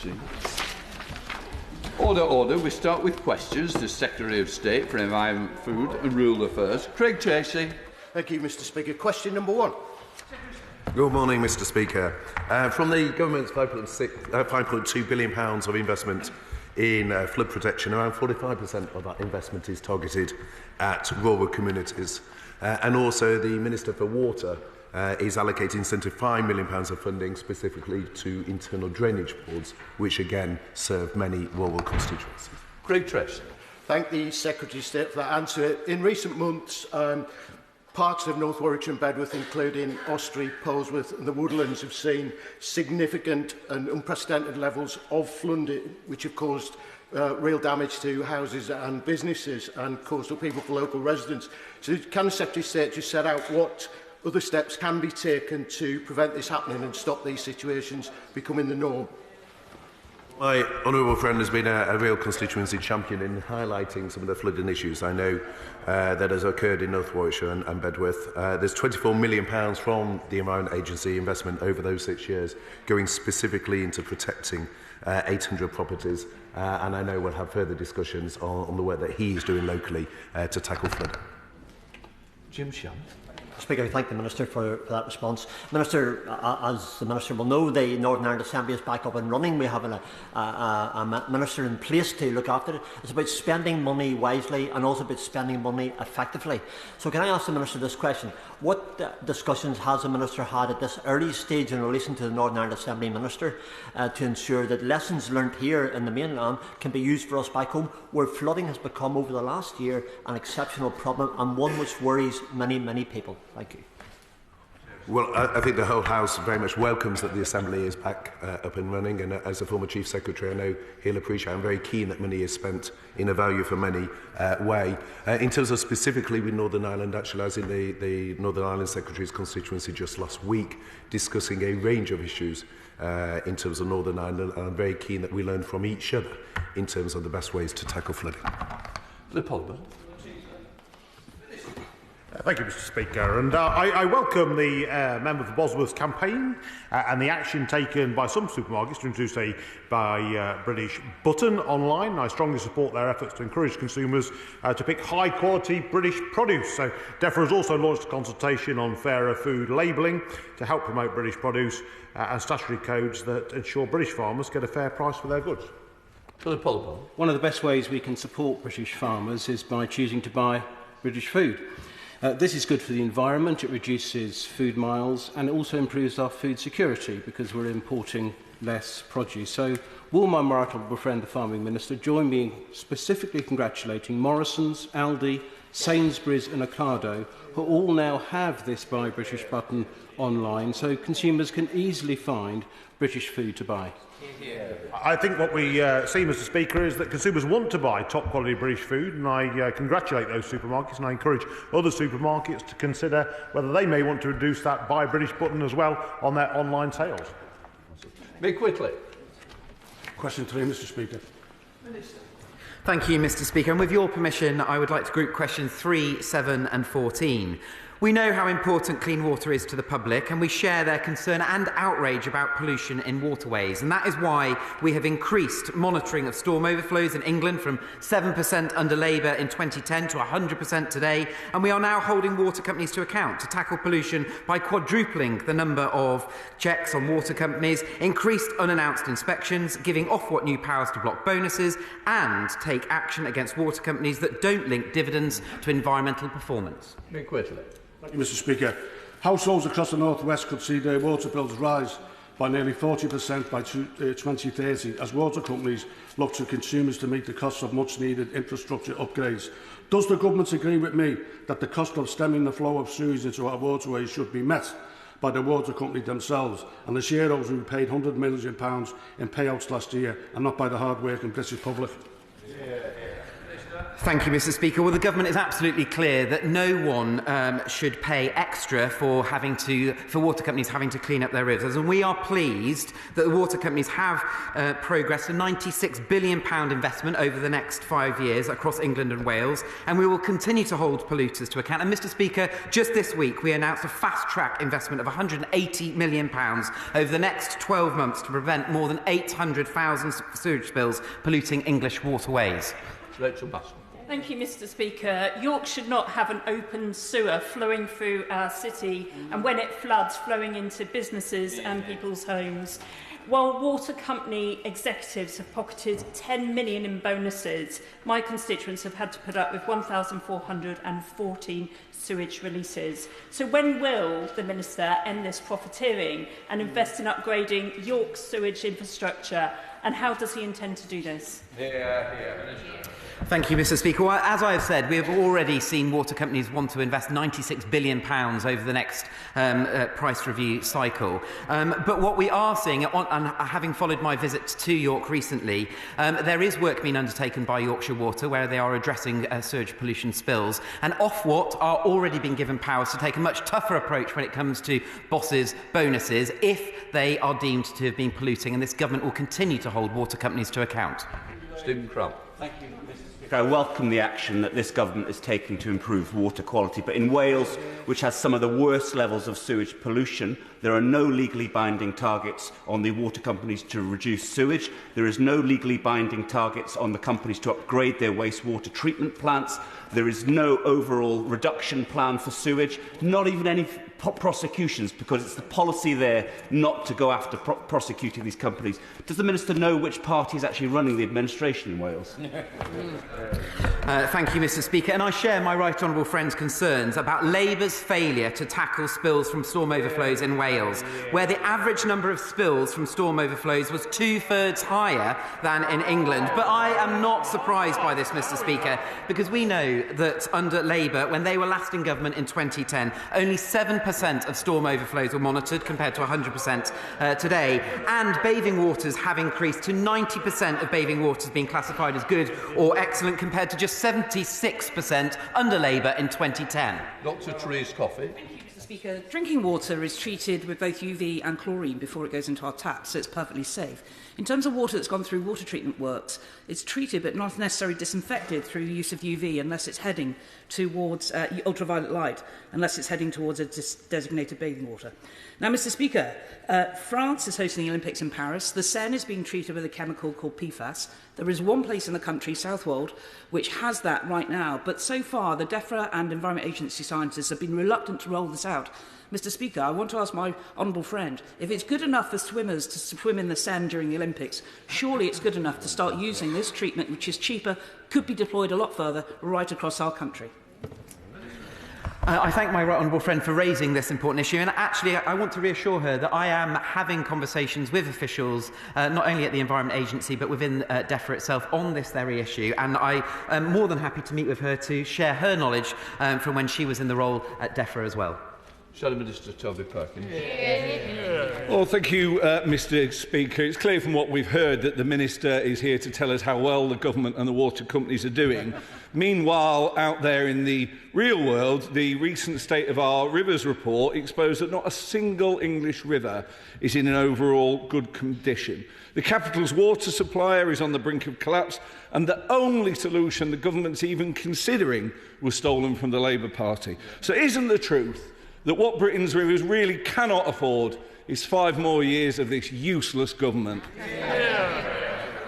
Tracey. Order, order. We start with questions to Secretary of State for Environment, Food and Rural Affairs, Craig Tracey. Thank you, Mr Speaker. Question number 1. Good morning, Mr Speaker. From the government's £5.2 billion of investment in flood protection, around 45% of that investment is targeted at rural communities. And also the Minister for Water is allocating £75 million of funding specifically to internal drainage boards, which again serve many rural constituencies. Craig Tracey. Thank the Secretary of State for that answer. In recent months, parts of North Warwickshire and Bedworth, including Ostrey, Polesworth and the Woodlands, have seen significant and unprecedented levels of flooding, which have caused real damage to houses and businesses and caused upheaval for local residents. So can the Secretary of State just set out what other steps can be taken to prevent this happening and stop these situations becoming the norm? My honourable friend has been a real constituency champion in highlighting some of the flooding issues I know that has occurred in North Warwickshire and Bedworth. There's £24 million from the Environment Agency investment over those 6 years going specifically into protecting 800 properties, and I know we'll have further discussions on the work that he is doing locally to tackle flooding. Jim Shannon. Speaker, I thank the Minister for that response. Minister, as the Minister will know, the Northern Ireland Assembly is back up and running. We have a Minister in place to look after it. It's about spending money wisely and also about spending money effectively. So can I ask the Minister this question? What discussions has the Minister had at this early stage in relation to the Northern Ireland Assembly Minister to ensure that lessons learnt here in the mainland can be used for us back home, where flooding has become over the last year an exceptional problem and one which worries many, many people? Thank you. Well, I think the whole House very much welcomes that the Assembly is back up and running, and as a former Chief Secretary, I know he'll appreciate. I'm very keen that money is spent in a value for money way. In terms of specifically with Northern Ireland, actually, I was in the Northern Ireland Secretary's constituency just last week discussing a range of issues in terms of Northern Ireland, and I'm very keen that we learn from each other in terms of the best ways to tackle flooding. Parliament. Thank you, Mr Speaker. And I welcome the member for Bosworth's campaign and the action taken by some supermarkets to introduce a Buy British button online. I strongly support their efforts to encourage consumers to pick high-quality British produce. So DEFRA has also launched a consultation on fairer food labelling to help promote British produce and statutory codes that ensure British farmers get a fair price for their goods. One of the best ways we can support British farmers is by choosing to buy British food. This is good for the environment, it reduces food miles and it also improves our food security because we're importing less produce. So will my right honourable friend, the Farming Minister, join me in specifically congratulating Morrison's, Aldi, Sainsbury's and Ocado, who all now have this Buy British button online so consumers can easily find British food to buy? I think what we see, Mr Speaker, is that consumers want to buy top-quality British food, and I congratulate those supermarkets, and I encourage other supermarkets to consider whether they may want to introduce that Buy British button as well on their online sales. Mick Whitley. Question 3, Mr Speaker. Minister. Thank you, Mr Speaker. And with your permission, I would like to group questions 3, 7 and 14. We know how important clean water is to the public, and we share their concern and outrage about pollution in waterways. And that is why we have increased monitoring of storm overflows in England from 7% under Labour in 2010 to 100% today. And we are now holding water companies to account to tackle pollution by quadrupling the number of checks on water companies, increased unannounced inspections, giving Ofwat new powers to block bonuses, and take action against water companies that don't link dividends to environmental performance. Mick Whitley. Thank you, Mr Speaker. Households across the North West could see their water bills rise by nearly 40% by 2030 as water companies look to consumers to meet the costs of much-needed infrastructure upgrades. Does the Government agree with me that the cost of stemming the flow of sewage into our waterways should be met by the water company themselves and the shareholders who paid £100 million in payouts last year and not by the hard-working British public? Thank you, Mr. Speaker. Well, the government is absolutely clear that no one should pay extra for water companies having to clean up their rivers, and we are pleased that the water companies have progressed a £96 billion investment over the next 5 years across England and Wales, and we will continue to hold polluters to account. And, Mr. Speaker, just this week we announced a fast-track investment of £180 million over the next 12 months to prevent more than 800,000 sewage spills polluting English waterways. Rachel Bassett. Thank you, Mr. Speaker. York should not have an open sewer flowing through our city and when it floods flowing into businesses and people's homes. While water company executives have pocketed £10 million in bonuses, my constituents have had to put up with 1,414 sewage releases. So when will the Minister end this profiteering and invest in upgrading York's sewage infrastructure? And how does he intend to do this? Thank you, Mr. Speaker. Well, as I have said, we have already seen water companies want to invest £96 billion over the next price review cycle. But what we are seeing, and having followed my visit to York recently, there is work being undertaken by Yorkshire Water where they are addressing sewage pollution spills. And Ofwat are already being given powers to take a much tougher approach when it comes to bosses' bonuses if they are deemed to have been polluting. And this government will continue to hold water companies to account. Stephen Crump. Thank you, Mr. Speaker. I welcome the action that this government is taking to improve water quality, but in Wales, which has some of the worst levels of sewage pollution, there are no legally binding targets on the water companies to reduce sewage. There is no legally binding targets on the companies to upgrade their wastewater treatment plants. There is no overall reduction plan for sewage, not even any prosecutions, because it's the policy there not to go after prosecuting these companies. Does the Minister know which party is actually running the administration in Wales? Thank you, Mr. Speaker. And I share my right honourable friend's concerns about Labour's failure to tackle spills from storm overflows in Wales, where the average number of spills from storm overflows was 2/3 higher than in England. But I am not surprised by this, Mr. Speaker, because we know that under Labour, when they were last in government in 2010, only 7% of storm overflows were monitored compared to 100% today. And bathing waters have increased to 90% of bathing waters being classified as good or excellent compared to just 76% under Labour in 2010. Dr. Tracey Coffey. Mr. Speaker, drinking water is treated with both UV and chlorine before it goes into our taps, so it's perfectly safe. In terms of water that's gone through water treatment works, it's treated but not necessarily disinfected through the use of UV unless it's heading towards ultraviolet light, unless it's heading towards a designated bathing water. Now, Mr. Speaker, France is hosting the Olympics in Paris. The Seine is being treated with a chemical called PFAS. There is one place in the country, Southwold, which has that right now, but so far the DEFRA and Environment Agency scientists have been reluctant to roll this out. Mr. Speaker, I want to ask my honourable friend, if it's good enough for swimmers to swim in the Seine during the Olympics, surely it's good enough to start using this treatment, which is cheaper, could be deployed a lot further, right across our country. I thank my right honourable friend for raising this important issue, and actually I want to reassure her that I am having conversations with officials, not only at the Environment Agency but within DEFRA itself on this very issue, and I am more than happy to meet with her to share her knowledge from when she was in the role at DEFRA as well. Shadow Minister Toby Perkins. Well, thank you, Mr. Speaker. It's clear from what we've heard that the Minister is here to tell us how well the government and the water companies are doing. Meanwhile, out there in the real world, the recent State of Our Rivers report exposed that not a single English river is in an overall good condition. The capital's water supplier is on the brink of collapse, and the only solution the government's even considering was stolen from the Labour Party. So isn't the truth that what Britain's rivers really cannot afford is 5 more years of this useless government?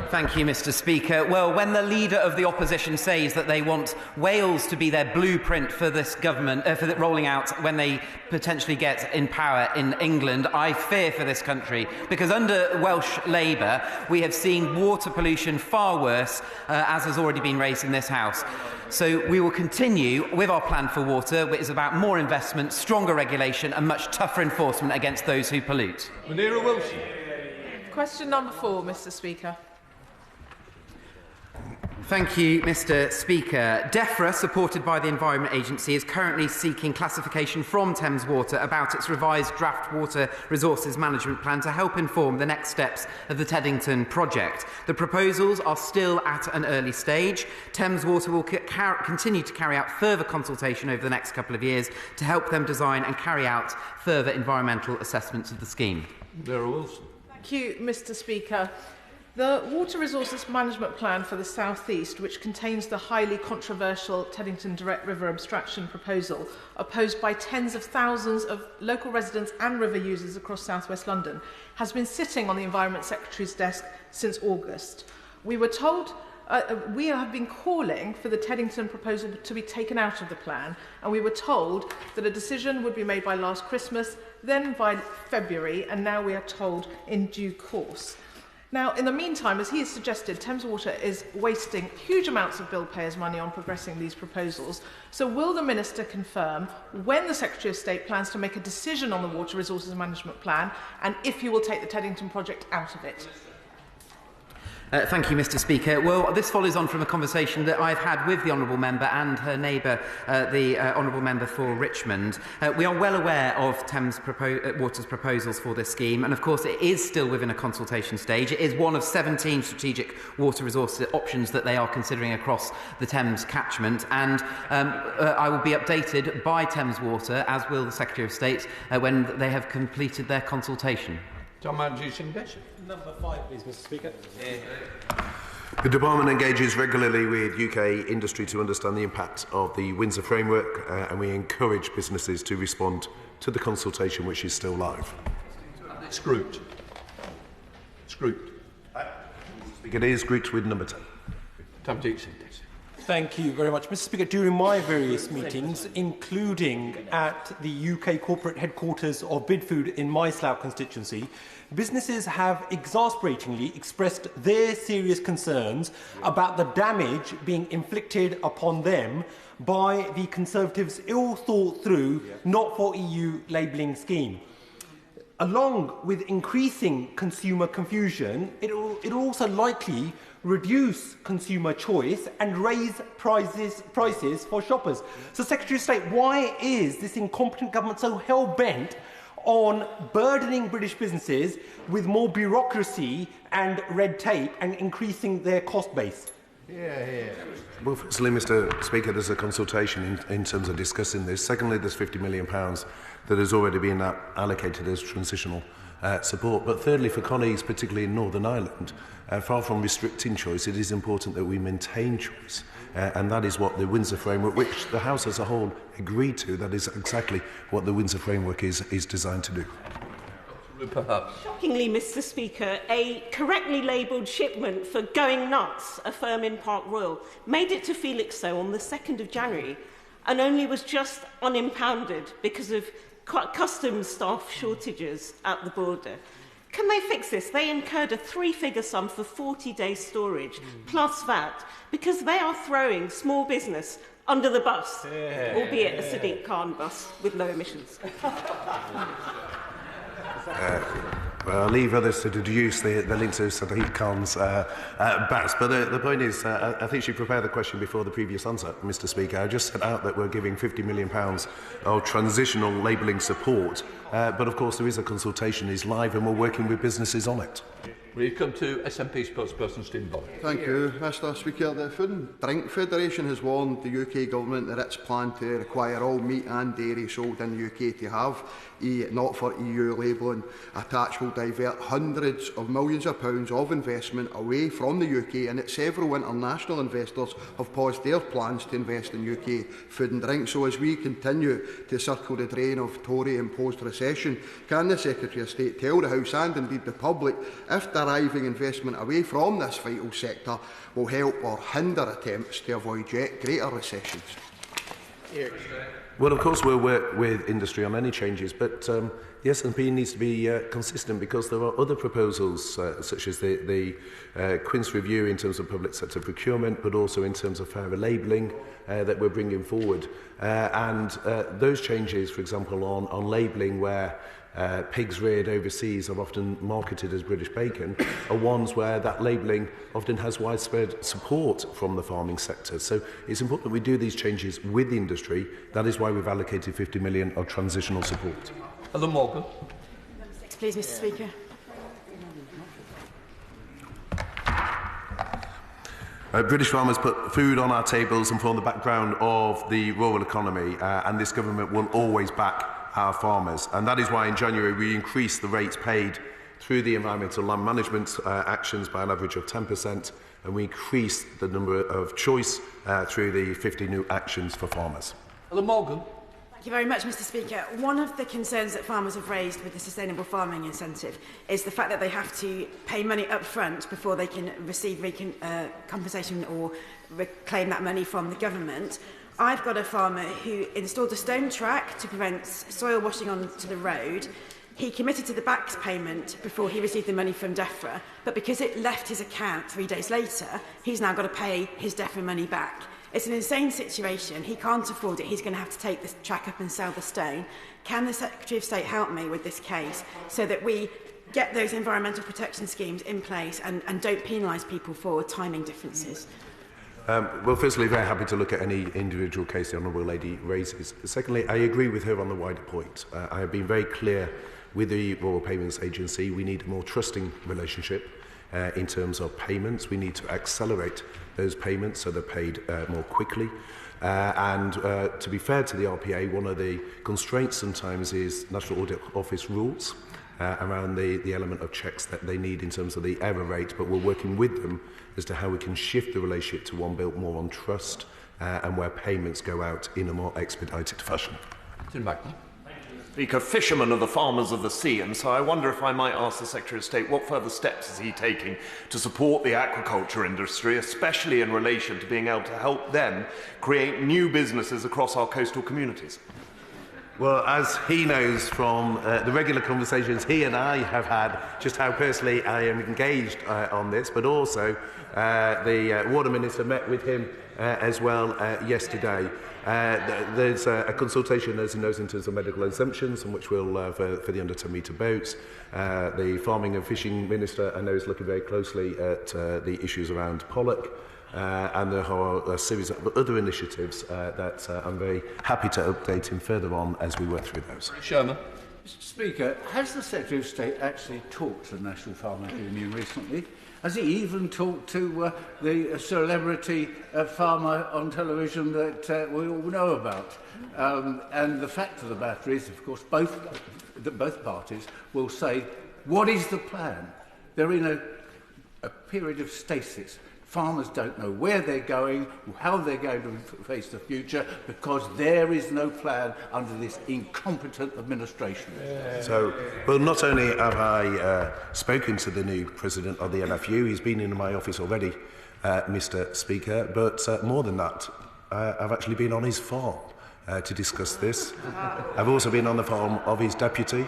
Thank you, Mr. Speaker. Well, when the leader of the opposition says that they want Wales to be their blueprint for this government, for the rolling out when they potentially get in power in England, I fear for this country, because under Welsh Labour we have seen water pollution far worse, as has already been raised in this House. So we will continue with our plan for water, which is about more investment, stronger regulation and much tougher enforcement against those who pollute. Munira Wilson. Question number 4, Mr. Speaker. Thank you, Mr Speaker. DEFRA, supported by the Environment Agency, is currently seeking classification from Thames Water about its revised draft water resources management plan to help inform the next steps of the Teddington project. The proposals are still at an early stage. Thames Water will continue to carry out further consultation over the next couple of years to help them design and carry out further environmental assessments of the scheme. Thank you, Mr Speaker. The Water Resources Management Plan for the South East, which contains the highly controversial Teddington Direct River Abstraction proposal, opposed by tens of thousands of local residents and river users across South West London, has been sitting on the Environment Secretary's desk since August. We were told we have been calling for the Teddington proposal to be taken out of the plan, and we were told that a decision would be made by last Christmas, then by February, and now we are told in due course. Now, in the meantime, as he has suggested, Thames Water is wasting huge amounts of bill payers' money on progressing these proposals. So will the Minister confirm when the Secretary of State plans to make a decision on the Water Resources Management Plan, and if he will take the Teddington project out of it? Thank you, Mr Speaker. Well, this follows on from a conversation that I've had with the Honourable Member and her neighbour, the Honourable Member for Richmond. We are well aware of Thames Water's proposals for this scheme, and of course it is still within a consultation stage. It is one of 17 strategic water resource options that they are considering across the Thames catchment, and I will be updated by Thames Water, as will the Secretary of State, when they have completed their consultation. Number 5, please, Mr Speaker. The Department engages regularly with UK industry to understand the impact of the Windsor Framework, and we encourage businesses to respond to the consultation, which is still live. It's grouped. It is grouped with number 10. Thank you very much, Mr Speaker. During my various meetings, including at the UK corporate headquarters of Bidfood in my Slough constituency, businesses have exasperatingly expressed their serious concerns about the damage being inflicted upon them by the Conservatives' ill-thought-through, not-for-EU labelling scheme. Along with increasing consumer confusion, it will also likely reduce consumer choice and raise prices for shoppers. So, Secretary of State, why is this incompetent government so hell-bent on burdening British businesses with more bureaucracy and red tape and increasing their cost base? Well, firstly, Mr Speaker, there's a consultation in terms of discussing this. Secondly, there's £50 million that has already been allocated as transitional support. But thirdly, for colleagues, particularly in Northern Ireland, far from restricting choice, it is important that we maintain choice. And that is what the Windsor Framework, which the House as a whole agreed to, that is exactly what the Windsor Framework is designed to do. Shockingly, Mr Speaker, a correctly labelled shipment for Going Nuts, a firm in Park Royal, made it to Felixstowe on the 2nd of January and only was just unimpounded because of customs staff shortages at the border. Can they fix this? They incurred a 3-figure sum for 40 days storage, plus VAT, because they are throwing small business under the bus, albeit a Sadiq Khan bus with low emissions. Well, I'll leave others to deduce the link to Sadiq Khan's bus. But the point is, I think she prepared the question before the previous answer, Mr Speaker. I just set out that we're giving £50 million of transitional labelling support. But, of course, there is a consultation, is live, and we're working with businesses on it. We come to SNP spokesperson Stephen Boyd. Thank you, Mr Speaker. The Food and Drink Federation has warned the UK Government that its plan to require all meat and dairy sold in the UK to have not-for-EU labelling attached will divert hundreds of millions of pounds of investment away from the UK, and that several international investors have paused their plans to invest in UK food and drink. So as we continue to circle the drain of Tory-imposed recession, can the Secretary of State tell the House and indeed the public if deriving investment away from this vital sector will help or hinder attempts to avoid yet greater recessions? Well, of course, we'll work with industry on any changes, but the SNP needs to be consistent, because there are other proposals, such as the Quince review in terms of public sector procurement, but also in terms of fairer labelling that we're bringing forward. And those changes, for example, on labelling, where pigs reared overseas are often marketed as British bacon, are ones where that labelling often has widespread support from the farming sector. So it's important that we do these changes with the industry. That is why we've allocated 50 million of transitional support. Hello, Morgan. Please, Mr. Speaker. British farmers put food on our tables and form the background of the rural economy, and this government will always back our farmers. And that is why in January we increased the rates paid through the environmental land management actions by an average of 10%, and we increased the number of choice through the 50 new actions for farmers. Hello, Morgan. Thank you very much, Mr. Speaker. One of the concerns that farmers have raised with the sustainable farming incentive is the fact that they have to pay money up front before they can receive compensation or reclaim that money from the government. I've got a farmer who installed a stone track to prevent soil washing onto the road. He committed to the back payment before he received the money from DEFRA, but because it left his account 3 days later, he's now got to pay his DEFRA money back. It's an insane situation. He can't afford it. He's going to have to take this track up and sell the stone. Can the Secretary of State help me with this case so that we get those environmental protection schemes in place and don't penalise people for timing differences? Well, firstly, very happy to look at any individual case the Honourable Lady raises. Secondly, I agree with her on the wider point. I have been very clear with the Rural Payments Agency. We need a more trusting relationship in terms of payments. We need to accelerate those payments so they're paid more quickly. And to be fair to the RPA, one of the constraints sometimes is National Audit Office rules around the element of checks that they need in terms of the error rate, but we're working with them as to how we can shift the relationship to one built more on trust and where payments go out in a more expedited fashion. Speaker, fishermen are the farmers of the sea, and so I wonder if I might ask the Secretary of State what further steps is he taking to support the aquaculture industry, especially in relation to being able to help them create new businesses across our coastal communities. Well, as he knows from the regular conversations he and I have had, just how personally I am engaged on this, but also the Water Minister met with him as well yesterday. There's a consultation, as he knows, in terms of medical exemptions, on which we'll for the under 10 metre boats. The Farming and Fishing Minister, I know, is looking very closely at the issues around pollock. And there are a series of other initiatives that I'm very happy to update him further on as we work through those. Sherman. Mr. Speaker, has the Secretary of State actually talked to the National Farming Union recently? Has he even talked to the celebrity farmer on television that we all know about? And the fact of the matter is, of course, both parties will say, what is the plan? They're in a period of stasis. Farmers don't know where they're going, how they're going to face the future, because there is no plan under this incompetent administration. So, well, not only have I spoken to the new president of the NFU, he's been in my office already, Mr. Speaker, but more than that, I've actually been on his farm to discuss this. I've also been on the farm of his deputy.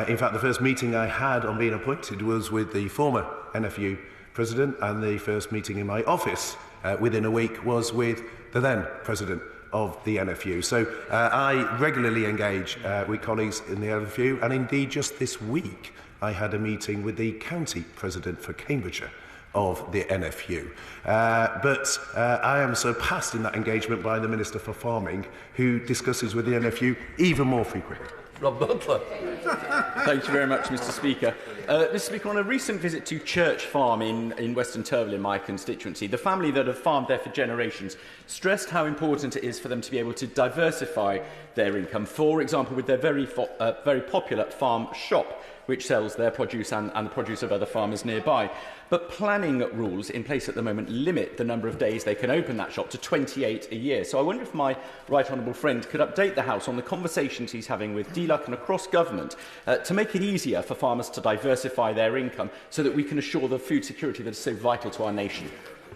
In fact, the first meeting I had on being appointed was with the former NFU President, and the first meeting in my office within a week was with the then President of the NFU. So I regularly engage with colleagues in the NFU, and indeed just this week I had a meeting with the County President for Cambridgeshire of the NFU. But I am surpassed in that engagement by the Minister for Farming, who discusses with the NFU even more frequently. Rob Butler. Thank you very much, Mr. Speaker. Mr. Speaker, on a recent visit to Church Farm in Western Turville, in my constituency, the family that have farmed there for generations stressed how important it is for them to be able to diversify their income. For example, with their very popular farm shop, which sells their produce and the produce of other farmers nearby. But planning rules in place at the moment limit the number of days they can open that shop to 28 a year. So I wonder if my right honourable friend could update the House on the conversations he's having with DLUC and across government to make it easier for farmers to diversify their income so that we can assure the food security that is so vital to our nation.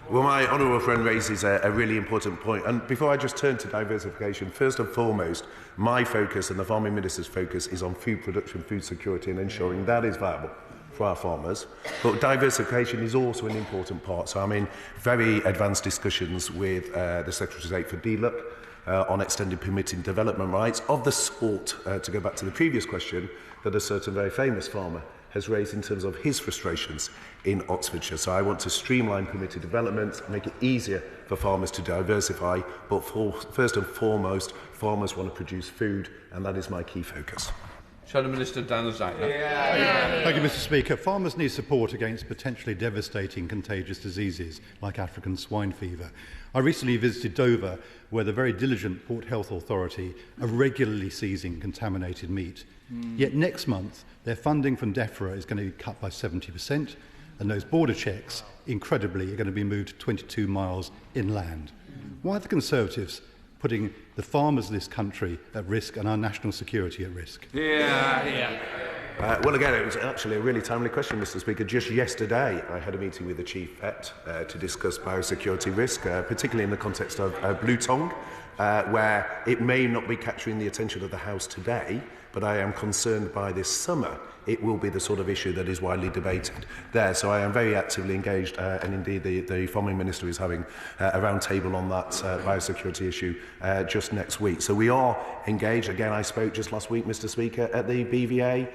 Well, my honourable friend raises a really important point. And before I just turn to diversification, first and foremost, my focus and the Farming Minister's focus is on food production, food security and ensuring that is viable for our farmers. But diversification is also an important part. So I'm in very advanced discussions with the Secretary of State for DLUC on extended permitting development rights of the sort, to go back to the previous question, that a certain very famous farmer has raised in terms of his frustrations in Oxfordshire. So I want to streamline permitted development, make it easier for farmers to diversify, but first and foremost, farmers want to produce food, and that is my key focus. Shadow Minister Dan Zachner. Thank you, Mr. Speaker. Farmers need support against potentially devastating contagious diseases like African swine fever. I recently visited Dover, where the very diligent Port Health Authority are regularly seizing contaminated meat. Yet next month, their funding from DEFRA is going to be cut by 70%, and those border checks, incredibly, are going to be moved 22 miles inland. Why are the Conservatives putting the farmers of this country at risk and our national security at risk? Well, again, it was actually a really timely question, Mr. Speaker. Just yesterday, I had a meeting with the Chief Vet to discuss biosecurity risk, particularly in the context of blue tongue, where it may not be capturing the attention of the House today, but I am concerned by this summer it will be the sort of issue that is widely debated there. So I am very actively engaged, and indeed the Farming Minister is having a round table on that biosecurity issue just next week. So we are engaged. Again, I spoke just last week, Mr. Speaker, at the BVA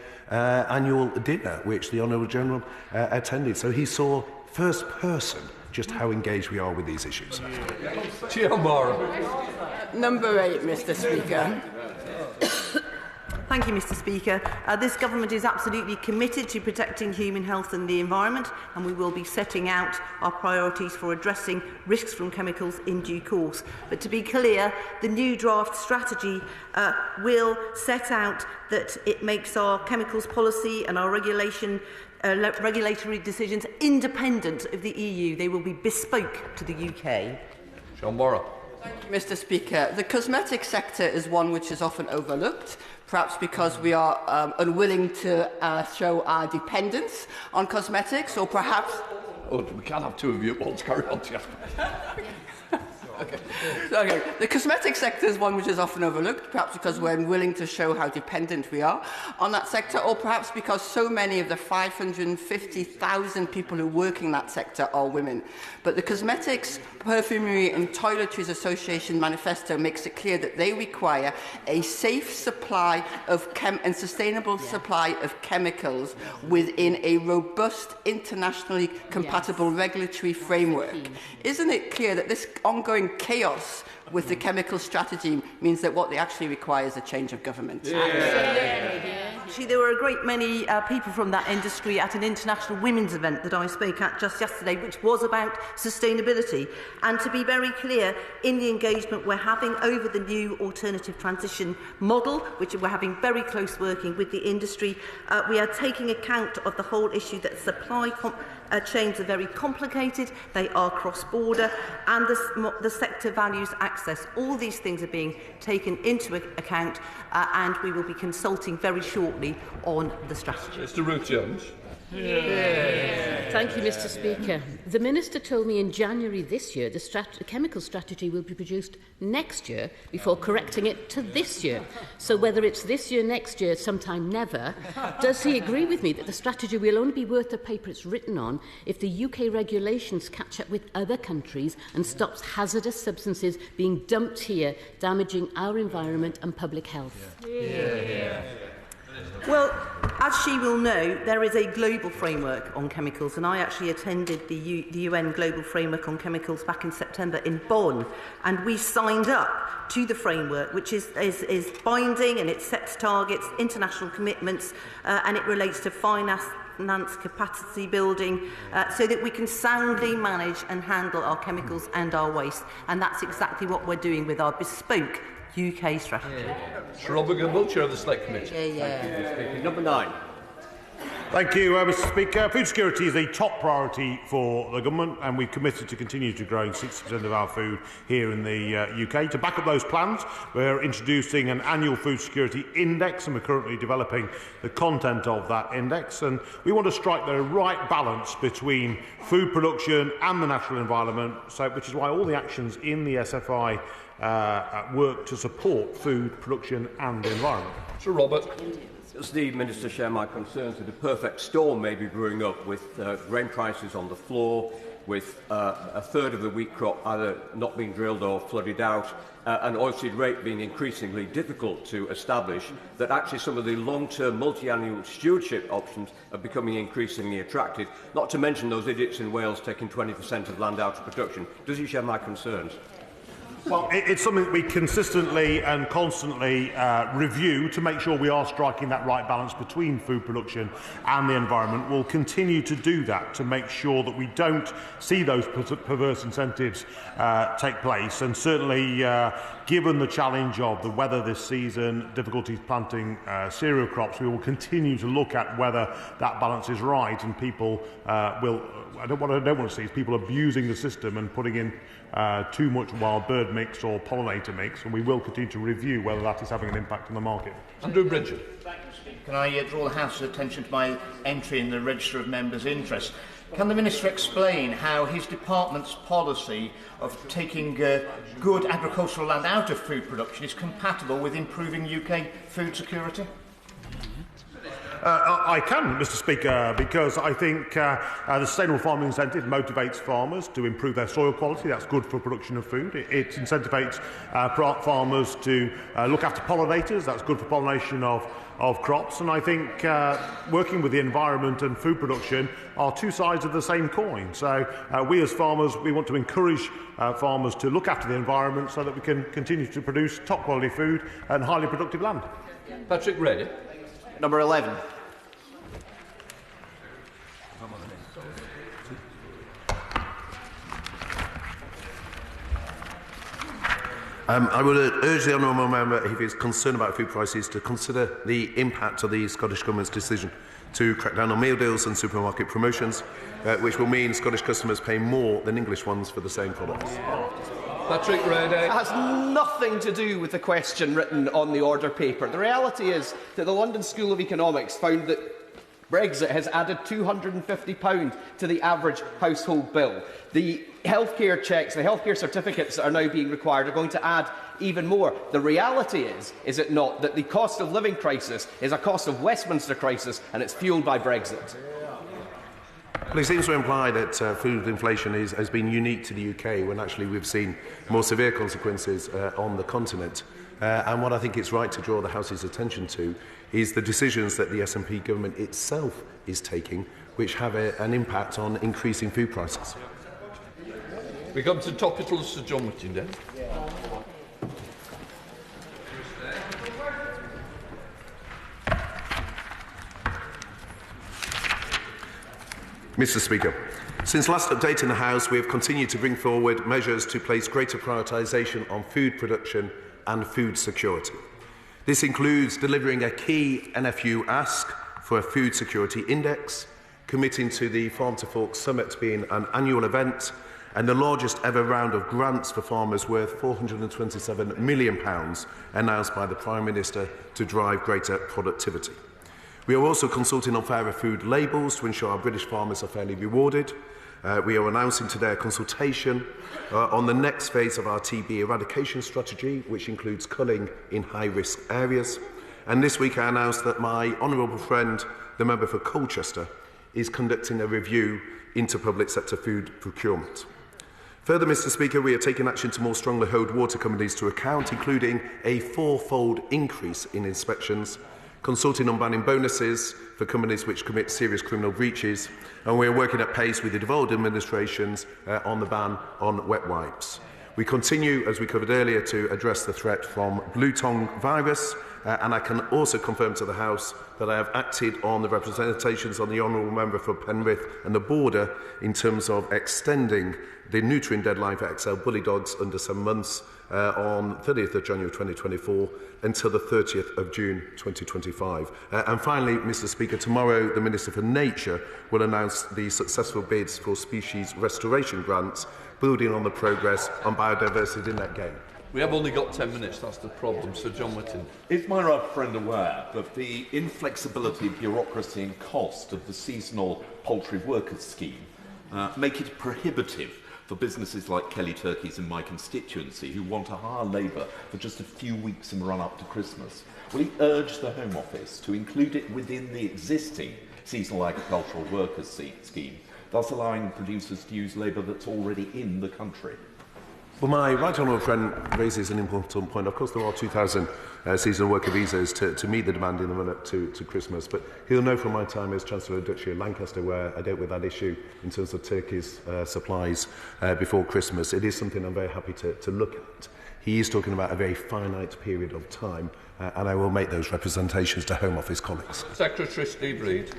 annual dinner, which the Honourable General attended. So he saw first person just how engaged we are with these issues. Number 8, Mr. Speaker. Thank you, Mr. Speaker. This government is absolutely committed to protecting human health and the environment, and we will be setting out our priorities for addressing risks from chemicals in due course. But to be clear, the new draft strategy will set out that it makes our chemicals policy and our regulatory decisions independent of the EU. They will be bespoke to the UK. Sean Borrow. Thank you, Mr. Speaker. The cosmetic sector is one which is often overlooked, perhaps because we are unwilling to show our dependence on cosmetics, or perhaps... Oh, we can't have two of you at once. Carry on, Jeff. Okay. The cosmetic sector is one which is often overlooked, perhaps because we're unwilling to show how dependent we are on that sector, or perhaps because so many of the 550,000 people who work in that sector are women. But the Cosmetics, Perfumery and Toiletries Association manifesto makes it clear that they require a safe supply of and sustainable supply of chemicals within a robust, internationally compatible regulatory framework. Isn't it clear that this ongoing chaos with the chemical strategy means that what they actually require is a change of government? Actually, there were a great many people from that industry at an international women's event that I spoke at just yesterday, which was about sustainability. And to be very clear, in the engagement we're having over the new alternative transition model, which we're having very close working with the industry, we are taking account of the whole issue that supply chains are very complicated, they are cross-border, and the sector values access. All these things are being taken into account, and we will be consulting very shortly on the strategy. Mr. Ruth Jones. Thank you, Mr. Speaker. The Minister told me in January this year the chemical strategy will be produced next year before correcting it to this year. So whether it's this year, next year, sometime never, does he agree with me that the strategy will only be worth the paper it's written on if the UK regulations catch up with other countries and stops hazardous substances being dumped here, damaging our environment and public health? Well, as she will know, there is a global framework on chemicals, and I actually attended the UN Global Framework on Chemicals back in September in Bonn, and we signed up to the framework, which is binding, and it sets targets, international commitments, and it relates to finance capacity building, so that we can soundly manage and handle our chemicals and our waste, and that's exactly what we're doing with our bespoke UK strategy. Sir Robbie, Chair of the Select Committee. Number 9. Thank you, Mr Speaker. Food security is a top priority for the government, and we've committed to continue to growing 60% of our food here in the UK. To back up those plans, we're introducing an annual food security index, and we're currently developing the content of that index. And we want to strike the right balance between food production and the natural environment, which is why all the actions in the SFI work to support food production and the environment. Sir Robert. Does the Minister share my concerns that a perfect storm may be brewing up with grain prices on the floor, with a third of the wheat crop either not being drilled or flooded out, and oilseed rape being increasingly difficult to establish, that actually some of the long-term multi-annual stewardship options are becoming increasingly attractive, not to mention those idiots in Wales taking 20% of land out of production? Does he share my concerns? Well, it's something that we consistently and constantly review to make sure we are striking that right balance between food production and the environment. We'll continue to do that to make sure that we don't see those perverse incentives take place. And certainly, given the challenge of the weather this season, difficulties planting cereal crops, we will continue to look at whether that balance is right, and people will. I don't want to see is people abusing the system and putting in too much wild bird mix or pollinator mix, and we will continue to review whether that is having an impact on the market. Andrew Bridget. Can I draw the House's attention to my entry in the Register of Members' Interests? Can the Minister explain how his department's policy of taking good agricultural land out of food production is compatible with improving UK food security? I can, Mr Speaker, because I think the Sustainable Farming Incentive motivates farmers to improve their soil quality. That's good for production of food. It incentivates farmers to look after pollinators. That's good for pollination of crops. And I think working with the environment and food production are two sides of the same coin. So we as farmers, we want to encourage farmers to look after the environment so that we can continue to produce top quality food and highly productive land. Patrick Ready. Number 11. I would urge the honourable member, if he is concerned about food prices, to consider the impact of the Scottish Government's decision to crack down on meal deals and supermarket promotions, which will mean Scottish customers pay more than English ones for the same products. Patrick Ready. It has nothing to do with the question written on the order paper. The reality is that the London School of Economics found that Brexit has added £250 to the average household bill. The healthcare checks, the healthcare certificates that are now being required are going to add even more. The reality is it not, that the cost of living crisis is a cost of Westminster crisis, and it's fuelled by Brexit. Well, he seems to imply that food inflation has been unique to the UK, when actually we've seen more severe consequences on the continent. And what I think it's right to draw the House's attention to is the decisions that the SNP government itself is taking, which have an impact on increasing food prices. We come to topicals, Sir John Whittingdale. Mr Speaker, since last update in the House, we have continued to bring forward measures to place greater prioritisation on food production and food security. This includes delivering a key NFU ask for a food security index, committing to the Farm to Fork Summit being an annual event, and the largest ever round of grants for farmers worth £427 million announced by the Prime Minister to drive greater productivity. We are also consulting on fairer food labels to ensure our British farmers are fairly rewarded. We are announcing today a consultation on the next phase of our TB eradication strategy, which includes culling in high-risk areas. And this week I announced that my honourable friend, the member for Colchester, is conducting a review into public sector food procurement. Further, Mr Speaker, we are taking action to more strongly hold water companies to account, including a fourfold increase in inspections, consulting on banning bonuses for companies which commit serious criminal breaches, and we are working at pace with the devolved administrations on the ban on wet wipes. We continue, as we covered earlier, to address the threat from blue tongue virus, and I can also confirm to the House that I have acted on the representations on the honourable member for Penrith and the border in terms of extending the neutering deadline for XL bully dogs under 7 months on 30th of January 2024 until the 30th of June 2025. And finally, Mr Speaker, tomorrow the Minister for Nature will announce the successful bids for species restoration grants, building on the progress on biodiversity in that game. We have only got 10 minutes, that's the problem. Sir John Whitton. Is my right friend aware that the inflexibility, bureaucracy and cost of the seasonal poultry workers scheme make it prohibitive for businesses like Kelly Turkeys in my constituency who want to hire labour for just a few weeks in the run-up to Christmas? Will he urge the Home Office to include it within the existing seasonal agricultural workers scheme, thus allowing producers to use labour that's already in the country? Well, my right honourable friend raises an important point. Of course, there are 2,000 seasonal worker visas to meet the demand in the run-up to Christmas, but he'll know from my time as Chancellor of Duchy of Lancaster, where I dealt with that issue in terms of turkeys supplies before Christmas. It is something I'm very happy to look at. He is talking about a very finite period of time, and I will make those representations to Home Office colleagues. Secretary Steve Reid.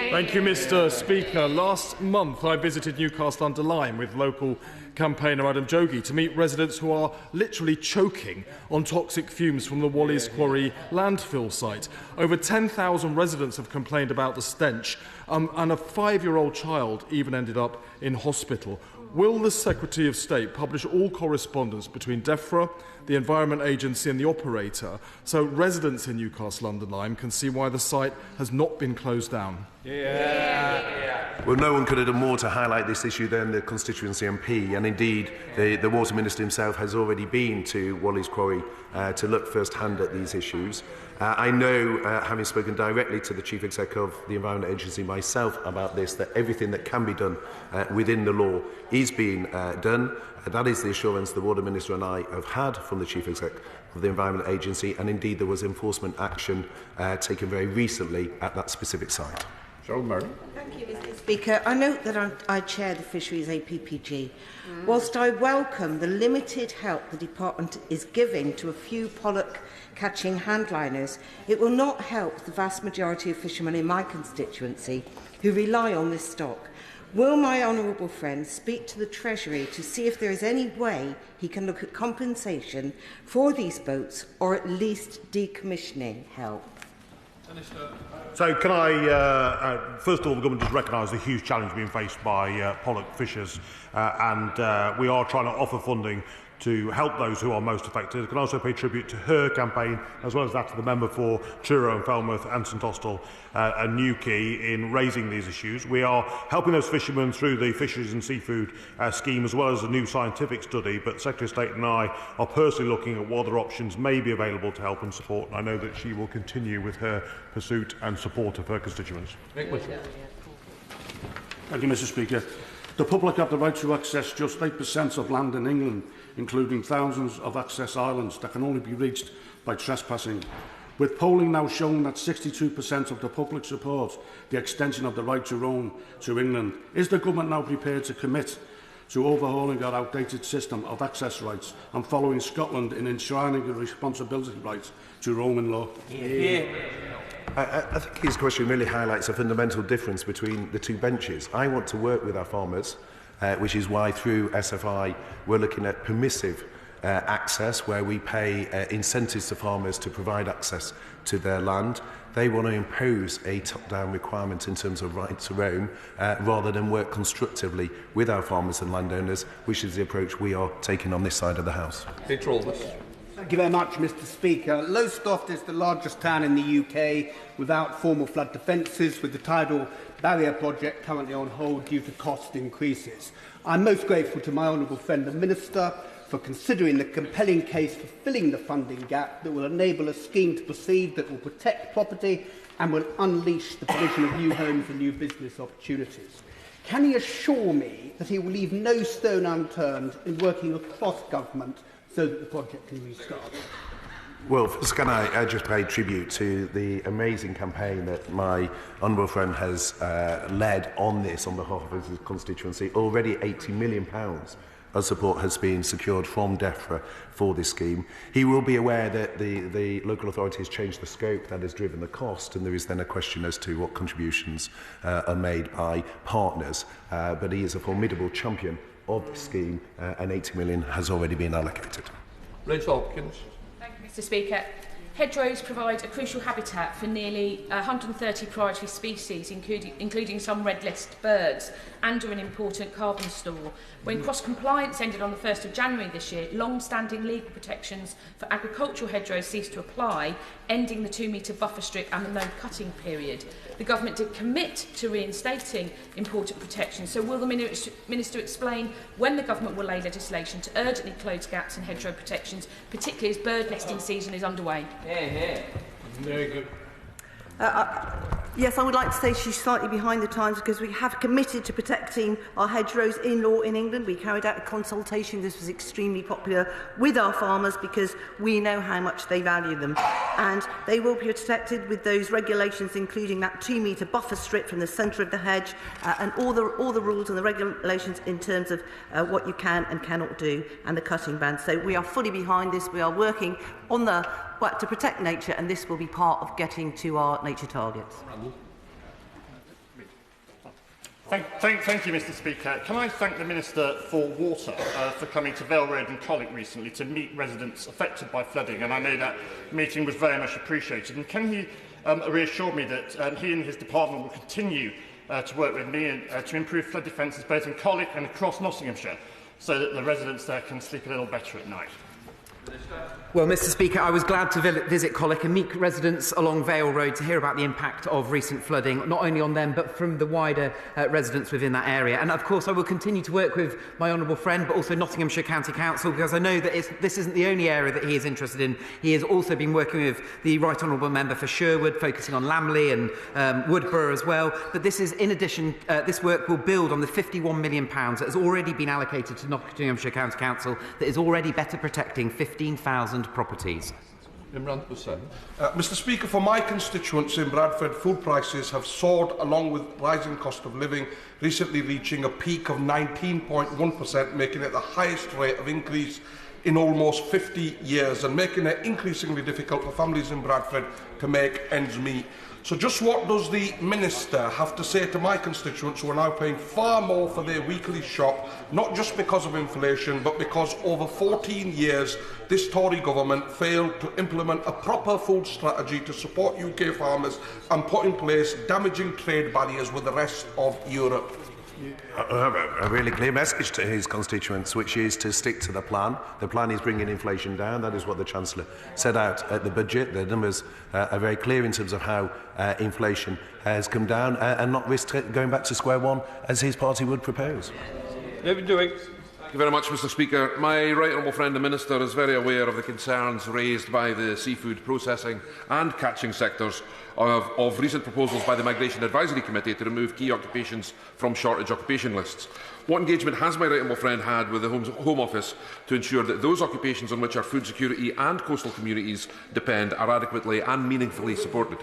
Thank you, Mr Speaker. Last month I visited Newcastle-under-Lyme with local campaigner Adam Jogi to meet residents who are literally choking on toxic fumes from the Wally's Quarry landfill site. Over 10,000 residents have complained about the stench, and a 5-year-old child even ended up in hospital. Will the Secretary of State publish all correspondence between DEFRA, the Environment Agency and the operator, so residents in Newcastle-under-Lyme can see why the site has not been closed down? Well, no one could have done more to highlight this issue than the constituency MP, and indeed the Water Minister himself has already been to Wally's Quarry to look first-hand at these issues. I know, having spoken directly to the Chief Executive of the Environment Agency myself about this, that everything that can be done within the law is being done. That is the assurance the Water Minister and I have had from the Chief Executive of the Environment Agency, and indeed there was enforcement action taken very recently at that specific site. Cheryl Murray. Thank you, Mr Speaker. I note that I chair the Fisheries APPG. Whilst I welcome the limited help the Department is giving to a few pollock catching handliners, it will not help the vast majority of fishermen in my constituency who rely on this stock. Will my honourable friend speak to the Treasury to see if there is any way he can look at compensation for these boats, or at least decommissioning help? So can I, first of all, the government does recognise the huge challenge being faced by pollock fishers, and we are trying to offer funding to help those who are most affected. I can also pay tribute to her campaign, as well as that to the member for Truro and Falmouth and St Austell and Newquay in raising these issues. We are helping those fishermen through the Fisheries and Seafood scheme, as well as a new scientific study, but Secretary of State and I are personally looking at what other options may be available to help and support, and I know that she will continue with her pursuit and support of her constituents. Mick. Thank you, Mr Speaker. The public have the right to access just 8% of land in England, including thousands of access islands that can only be reached by trespassing. With polling now showing that 62% of the public support the extension of the right to roam to England, is the government now prepared to commit to overhauling our outdated system of access rights and following Scotland in enshrining a responsibility right to roam in law? I think his question really highlights a fundamental difference between the two benches. I want to work with our farmers, which is why through SFI we're looking at permissive access, where we pay incentives to farmers to provide access to their land. They want to impose a top-down requirement in terms of right to roam, rather than work constructively with our farmers and landowners, which is the approach we are taking on this side of the House. Peter Aldous. Thank you very much, Mr Speaker. Lowestoft is the largest town in the UK without formal flood defences, with the tidal barrier project currently on hold due to cost increases. I'm most grateful to my honourable friend, the Minister, for considering the compelling case for filling the funding gap that will enable a scheme to proceed that will protect property and will unleash the provision of new homes and new business opportunities. Can he assure me that he will leave no stone unturned in working across government so that the project can restart? Well, first can I just pay tribute to the amazing campaign that my honourable friend has led on this on behalf of his constituency. Already £80 million of support has been secured from DEFRA for this scheme. He will be aware that the local authority has changed the scope that has driven the cost, and there is then a question as to what contributions are made by partners. But he is a formidable champion of the scheme, and £80 million has already been allocated. Rachel Hopkins. Thank you, Mr. Speaker. Hedgerows provide a crucial habitat for nearly 130 priority species, including some red list birds, and are an important carbon store. When cross-compliance ended on the 1st of January this year, long-standing legal protections for agricultural hedgerows ceased to apply, ending the 2-metre buffer strip and the no-cutting period. The government did commit to reinstating important protections, so will the Minister explain when the government will lay legislation to urgently close gaps in hedgerow protections, particularly as bird nesting season is underway? Very good. Yes, I would like to say she's slightly behind the times because we have committed to protecting our hedgerows in law in England. We carried out a consultation. This was extremely popular with our farmers because we know how much they value them. And they will be protected with those regulations, including that 2-metre buffer strip from the centre of the hedge and all the rules and the regulations in terms of what you can and cannot do and the cutting ban. So we are fully behind this. We are working on to protect nature, and this will be part of getting to our nature targets. Thank you, Mr. Speaker. Can I thank the Minister for Water for coming to Vale Road and Colwick recently to meet residents affected by flooding, and I know that meeting was very much appreciated. And can he reassure me that he and his department will continue to work with me to improve flood defences both in Colwick and across Nottinghamshire, so that the residents there can sleep a little better at night? Well, Mr. Speaker, I was glad to visit Colwick and meet residents along Vale Road to hear about the impact of recent flooding, not only on them but from the wider residents within that area. And of course I will continue to work with my honourable friend but also Nottinghamshire County Council, because I know that this isn't the only area that he is interested in. He has also been working with the Right Honourable Member for Sherwood, focusing on Lamley and Woodborough as well. But this is, in addition, this work will build on the £51 million that has already been allocated to Nottinghamshire County Council, that is already better protecting 15,000 properties. Mr. Speaker, for my constituents in Bradford, food prices have soared along with rising cost of living, recently reaching a peak of 19.1%, making it the highest rate of increase in almost 50 years and making it increasingly difficult for families in Bradford to make ends meet. So just what does the Minister have to say to my constituents who are now paying far more for their weekly shop, not just because of inflation, but because over 14 years this Tory government failed to implement a proper food strategy to support UK farmers and put in place damaging trade barriers with the rest of Europe? A really clear message to his constituents, which is to stick to the plan. The plan is bringing inflation down. That is what the Chancellor set out at the budget. The numbers are very clear in terms of how inflation has come down and not risk going back to square one, as his party would propose. David Dewey. Thank you very much, Mr. Speaker. My right honourable friend, the Minister, is very aware of the concerns raised by the seafood processing and catching sectors of recent proposals by the Migration Advisory Committee to remove key occupations from shortage occupation lists. What engagement has my right honourable friend had with the Home Office to ensure that those occupations on which our food security and coastal communities depend are adequately and meaningfully supported?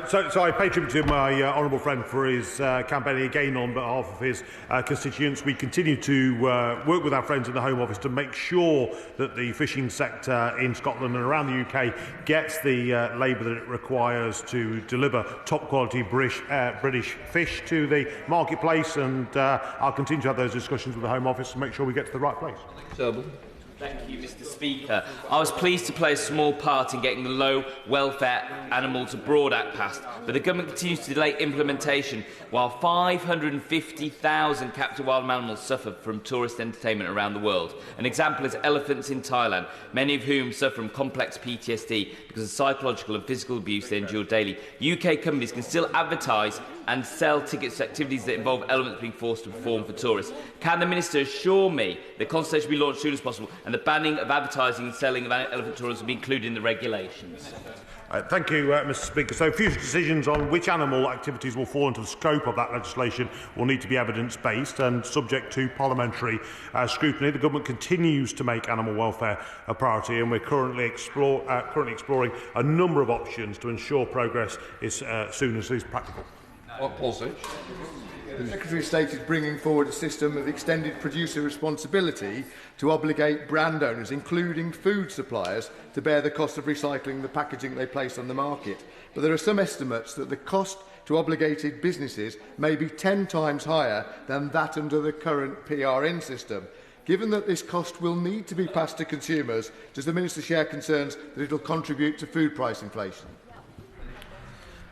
So I pay tribute to my honourable friend for his campaigning again on behalf of his constituents. We continue to work with our friends in the Home Office to make sure that the fishing sector in Scotland and around the UK gets the labour that it requires to deliver top quality British fish to the marketplace, and I'll continue to have those discussions with the Home Office to make sure we get to the right place. Thank you, Mr. Speaker. I was pleased to play a small part in getting the Low Welfare Animals Abroad Act passed, but the government continues to delay implementation while 550,000 captive wild animals suffer from tourist entertainment around the world. An example is elephants in Thailand, many of whom suffer from complex PTSD because of psychological and physical abuse they endure daily. UK companies can still advertise and sell tickets to activities that involve elements being forced to perform for tourists. Can the Minister assure me that consultation will be launched as soon as possible and the banning of advertising and selling of elephant tourism will be included in the regulations? Thank you, Mr. Speaker. So future decisions on which animal activities will fall into the scope of that legislation will need to be evidence-based and subject to parliamentary scrutiny. The government continues to make animal welfare a priority, and we're currently exploring a number of options to ensure progress as soon as is practical. The Secretary of State is bringing forward a system of extended producer responsibility to obligate brand owners, including food suppliers, to bear the cost of recycling the packaging they place on the market. But there are some estimates that the cost to obligated businesses may be 10 times higher than that under the current PRN system. Given that this cost will need to be passed to consumers, does the Minister share concerns that it will contribute to food price inflation?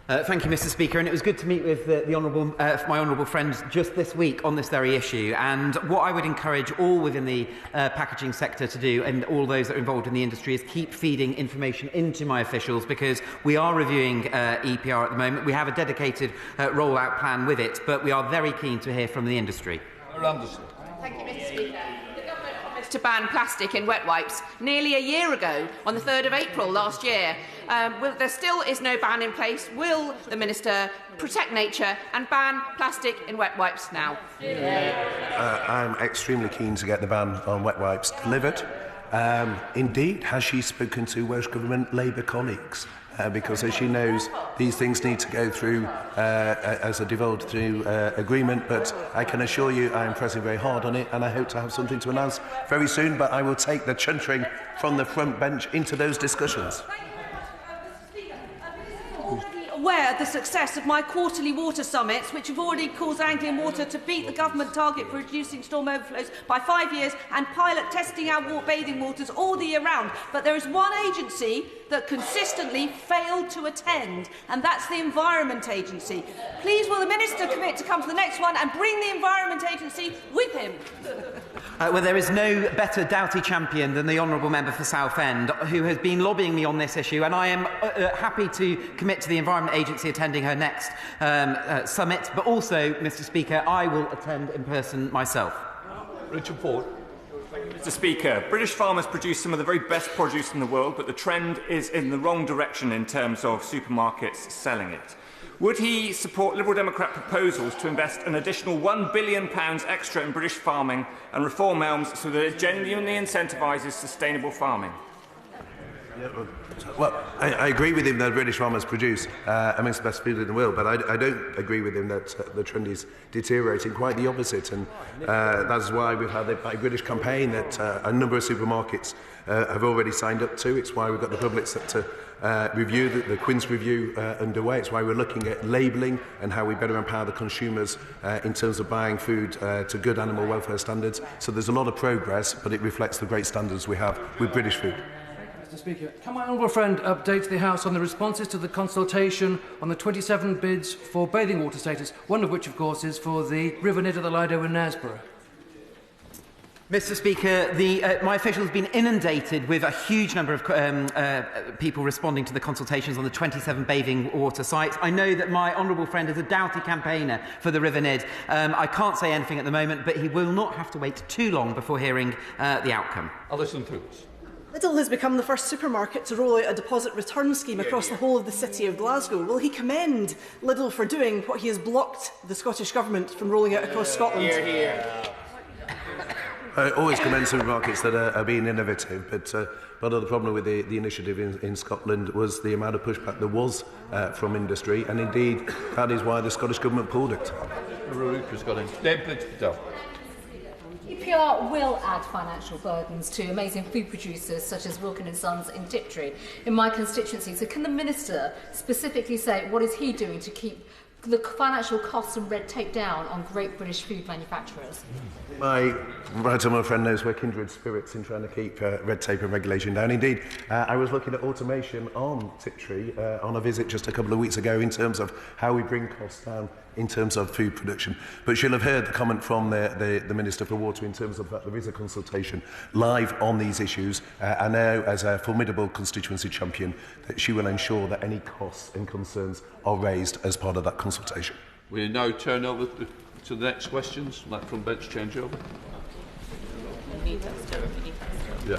Thank you, Mr. Speaker, and it was good to meet with my honourable friends just this week on this very issue. And what I would encourage all within the packaging sector to do, and all those that are involved in the industry, is keep feeding information into my officials, because we are reviewing EPR at the moment. We have a dedicated rollout plan with it, but we are very keen to hear from the industry. Thank you, Mr. Speaker. The government promised to ban plastic in wet wipes nearly a year ago, on the 3rd of April last year. There still is no ban in place. Will the Minister protect nature and ban plastic in wet wipes now? I'm extremely keen to get the ban on wet wipes delivered. Indeed, has she spoken to Welsh Government Labour colleagues? Because, as she knows, these things need to go through as a divulged through agreement. But I can assure you I am pressing very hard on it, and I hope to have something to announce very soon. But I will take the chuntering from the front bench into those discussions. Aware of the success of my quarterly water summits, which have already caused Anglian Water to beat the government target for reducing storm overflows by 5 years and pilot testing our bathing waters all the year round. But there is one agency that consistently failed to attend, and that's the Environment Agency. Please will the Minister commit to come to the next one and bring the Environment Agency with him? Well, there is no better Doughty champion than the Honourable Member for Southend, who has been lobbying me on this issue, and I am happy to commit to the Environment Agency attending her next summit. But also, Mr. Speaker, I will attend in person myself. Richard Ford. Mr. Speaker, British farmers produce some of the very best produce in the world, but the trend is in the wrong direction in terms of supermarkets selling it. Would he support Liberal Democrat proposals to invest an additional £1 billion extra in British farming and reform ELMS so that it genuinely incentivises sustainable farming? Well, I agree with him that British farmers produce amongst the best food in the world, but I don't agree with him that the trend is deteriorating. Quite the opposite, and that's why we've had the Buy British campaign that a number of supermarkets have already signed up to. It's why we've got the public sector review, the Queen's review underway. It's why we're looking at labelling and how we better empower the consumers in terms of buying food to good animal welfare standards. So there's a lot of progress, but it reflects the great standards we have with British food. Mr. Speaker, can my honourable friend update the House on the responses to the consultation on the 27 bids for bathing water status, one of which, of course, is for the River Nid of the Lido in Knaresborough? Mr. Speaker, my officials have been inundated with a huge number of people responding to the consultations on the 27 bathing water sites. I know that my honourable friend is a Doughty campaigner for the River Nid. I can't say anything at the moment, but he will not have to wait too long before hearing the outcome. Alison Phillips. Lidl has become the first supermarket to roll out a deposit return scheme across the whole of the city of Glasgow. Will he commend Lidl for doing what he has blocked the Scottish Government from rolling out across Scotland? Hear, hear. I always commend supermarkets that are being innovative, but part of the problem with the initiative in Scotland was the amount of pushback there was from industry, and indeed that is why the Scottish Government pulled it. EPR will add financial burdens to amazing food producers such as Wilkin & Sons in Tiptree, in my constituency. So can the Minister specifically say what is he doing to keep the financial costs and red tape down on great British food manufacturers? My right honourable friend knows we're kindred spirits in trying to keep red tape and regulation down. Indeed, I was looking at automation on Tiptree on a visit just a couple of weeks ago in terms of how we bring costs down in terms of food production. But she'll have heard the comment from the Minister for Water in terms of that there is a consultation live on these issues. I know, as a formidable constituency champion, that she will ensure that any costs and concerns are raised as part of that consultation. We now turn over to the next questions. That from bench changeover. Yeah.